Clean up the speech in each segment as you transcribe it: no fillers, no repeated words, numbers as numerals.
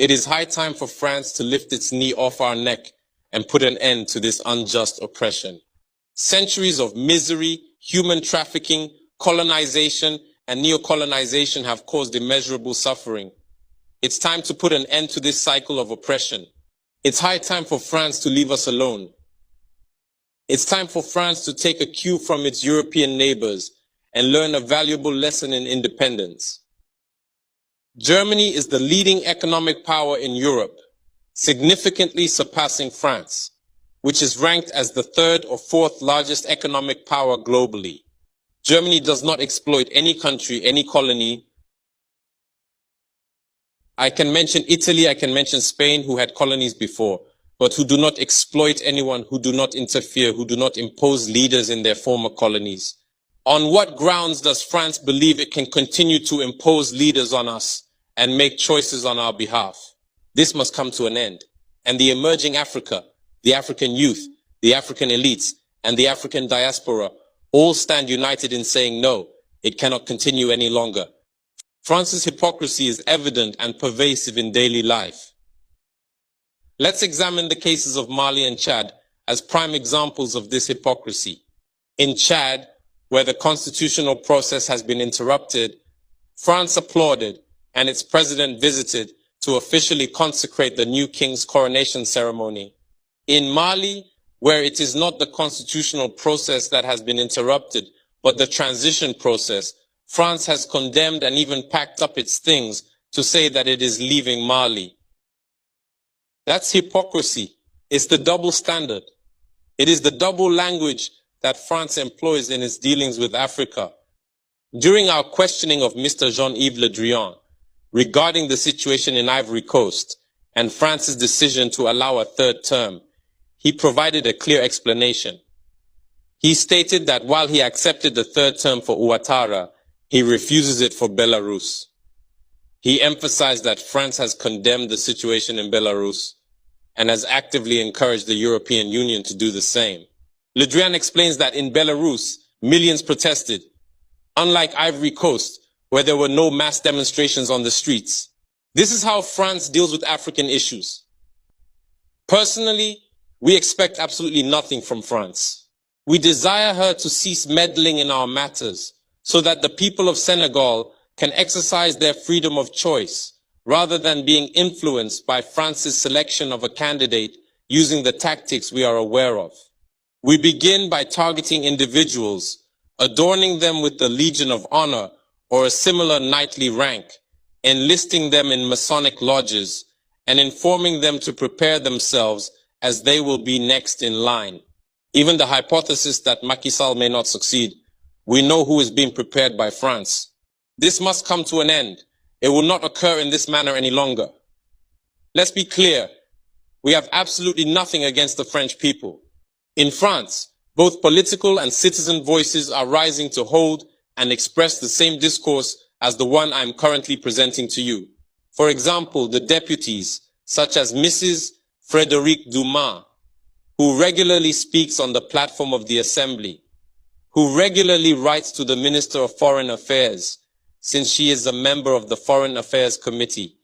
It is high time for France to lift its knee off our neck and put an end to this unjust oppression. Centuries of misery, human trafficking, colonization, and neocolonization have caused immeasurable suffering. It's time to put an end to this cycle of oppression. It's high time for France to leave us alone. It's time for France to take a cue from its European neighbors and learn a valuable lesson in independence. Germany is the leading economic power in Europe, significantly surpassing France, which is ranked as the third or fourth largest economic power globally. Germany does not exploit any country, any colony. I can mention Italy, I can mention Spain, who had colonies before, but who do not exploit anyone, who do not interfere, who do not impose leaders in their former colonies. On what grounds does France believe it can continue to impose leaders on us and make choices on our behalf? This must come to an end. And the emerging Africa, the African youth, the African elites, and the African diaspora all stand united in saying no, it cannot continue any longer. France's hypocrisy is evident and pervasive in daily life. Let's examine the cases of Mali and Chad as prime examples of this hypocrisy. In Chad, where the constitutional process has been interrupted, France applauded and its president visited to officially consecrate the new king's coronation ceremony. In Mali, where it is not the constitutional process that has been interrupted, but the transition process, France has condemned and even packed up its things to say that it is leaving Mali. That's hypocrisy. It's the double standard. It is the double language that France employs in its dealings with Africa. During our questioning of Mr. Jean-Yves Le Drian regarding the situation in Ivory Coast and France's decision to allow a third term, he provided a clear explanation. He stated that while he accepted the third term for Ouattara, he refuses it for Belarus. He emphasized that France has condemned the situation in Belarus and has actively encouraged the European Union to do the same. Le Drian explains that in Belarus, millions protested, unlike Ivory Coast, where there were no mass demonstrations on the streets. This is how France deals with African issues. Personally, we expect absolutely nothing from France. We desire her to cease meddling in our matters so that the people of Senegal can exercise their freedom of choice rather than being influenced by France's selection of a candidate using the tactics we are aware of. We begin by targeting individuals, adorning them with the Legion of Honor or a similar knightly rank, enlisting them in Masonic lodges, and informing them to prepare themselves as they will be next in line. Even the hypothesis that Macky Sall may not succeed, we know who is being prepared by France. This must come to an end. It will not occur in this manner any longer. Let's be clear. We have absolutely nothing against the French people. In France, both political and citizen voices are rising to hold and express the same discourse as the one I am currently presenting to you. For example, the deputies, such as Mrs. Frédérique Dumas, who regularly speaks on the platform of the Assembly, who regularly writes to the Minister of Foreign Affairs, since she is a member of the Foreign Affairs Committee,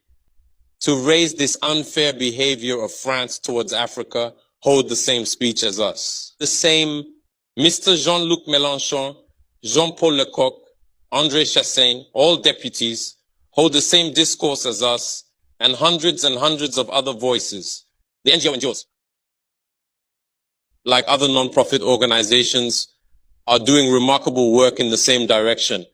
to raise this unfair behavior of France towards Africa, hold the same speech as us. The same Mr. Jean-Luc Mélenchon, Jean-Paul Lecoq, André Chassaigne, all deputies, hold the same discourse as us, and hundreds of other voices. The NGOs, like other non-profit organizations, are doing remarkable work in the same direction.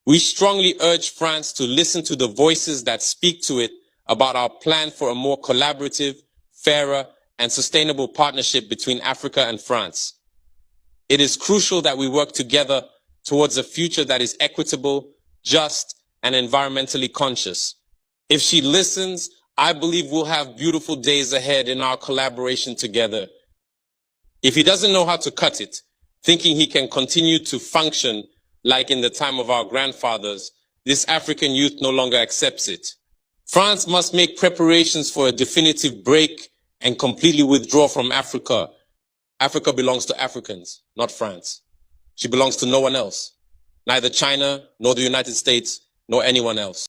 We strongly urge France to listen to the voices that speak to it about our plan for a more collaborative, fairer, and sustainable partnership between Africa and France. It is crucial that we work together towards a future that is equitable, just, and environmentally conscious. If she listens, I believe we'll have beautiful days ahead in our collaboration together. If he doesn't know how to cut it, thinking he can continue to function like in the time of our grandfathers, this African youth no longer accepts it. France must make preparations for a definitive break and completely withdraw from Africa. Africa belongs to Africans, not France. She belongs to no one else, neither China, nor the United States, nor anyone else.